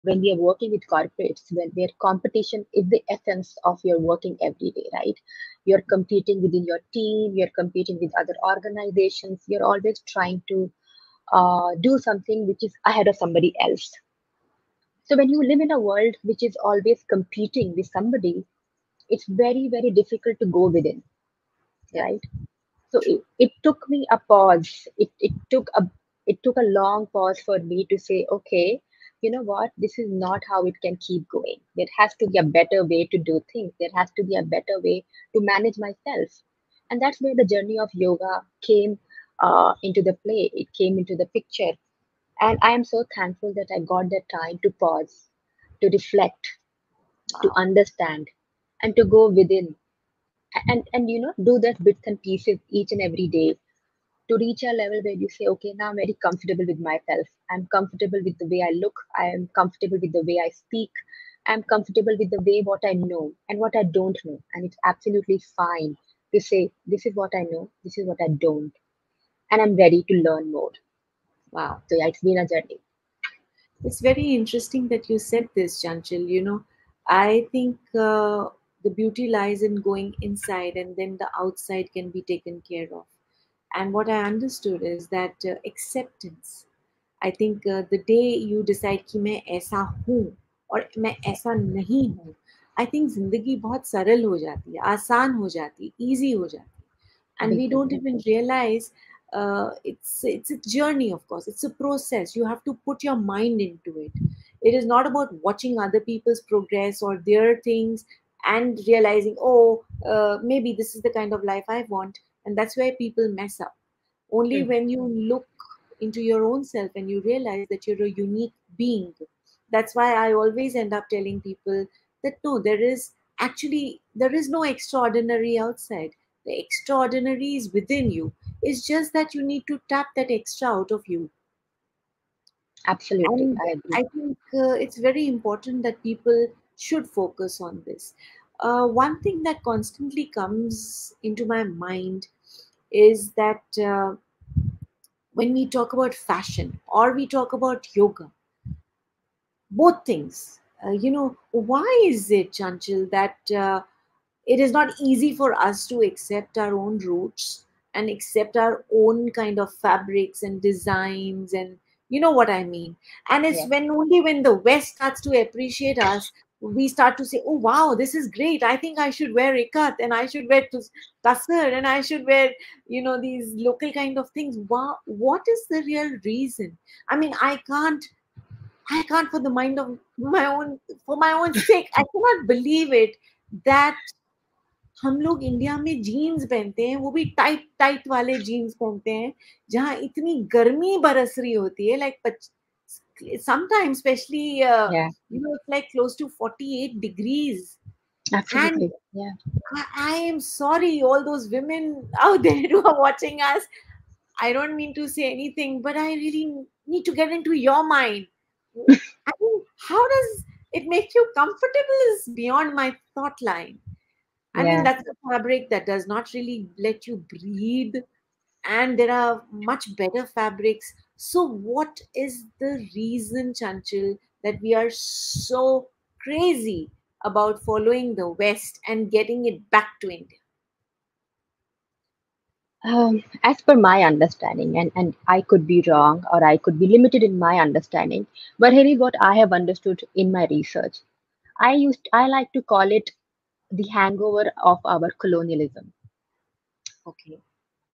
when we are working with corporates, when where competition is the essence of your working every day, right? You're competing within your team, you're competing with other organizations, you're always trying to do something which is ahead of somebody else. So when you live in a world which is always competing with somebody, it's very, very difficult to go within, Yeah. right? So it took me a pause. It took a long pause for me to say, okay, you know what, this is not how it can keep going. There has to be a better way to do things. There has to be a better way to manage myself. And that's where the journey of yoga came into the play. It came into the picture. And I am so thankful that I got that time to pause, to reflect, to Wow. understand, and to go within and do that bits and pieces each and every day to reach a level where you say, okay, now I'm very comfortable with myself. I'm comfortable with the way I look. I am comfortable with the way I speak. I'm comfortable with the way what I know and what I don't know. And it's absolutely fine to say, this is what I know, this is what I don't. And I'm ready to learn more. Wow. So yeah, it's been a journey. It's very interesting that you said this, Chanchal. I think the beauty lies in going inside, and then the outside can be taken care of. And what I understood is that acceptance. I think the day you decide कि मैं ऐसा हूँ और मैं ऐसा नहीं हूँ, I think जिंदगी बहुत सरल हो जाती है, आसान हो जाती है, easy हो जाती है. And we बिल्कुल. don't even realize it's a journey. Of course, it's a process. You have to put your mind into it. It is not about watching other people's progress or their things and realizing, oh, maybe this is the kind of life I want. And that's where people mess up. Only Mhm. when you look into your own self and you realize that you're a unique being. That's why I always end up telling people that no, there is no extraordinary outside. The extraordinary is within you. It's just that you need to tap that extra out of you. Absolutely, And I agree. I think it's very important that people should focus on this. One thing that constantly comes into my mind is that when we talk about fashion or we talk about yoga, both things, why is it, Chanchal, that it is not easy for us to accept our own roots and accept our own kind of fabrics and designs, and you know what I mean. And it's Yeah. when the West starts to appreciate us, we start to say, oh wow, this is great, I think I should wear ikat and I should wear tasar and I should wear these local kind of things. Wow, what is the real reason? I mean, I can't for the mind of my own for my own sake, I cannot believe it that हम लोग India में jeans पहनते हैं, वो भी tight tight वाले jeans पहनते हैं, जहाँ इतनी गर्मी बरस रही होती है, like sometimes especially Yeah. it's like close to 48 degrees. And Absolutely. Yeah. I am sorry all those women out there who are watching us. I don't mean to say anything, but I really need to get into your mind. I mean, how does it make you comfortable is beyond my thought line. I mean, Yeah. that's a fabric that does not really let you breathe, and there are much better fabrics. So, what is the reason, Chanchal, that we are so crazy about following the West and getting it back to India? As per my understanding, and I could be wrong or I could be limited in my understanding, but here is what I have understood in my research. I like to call it the hangover of our colonialism. Okay.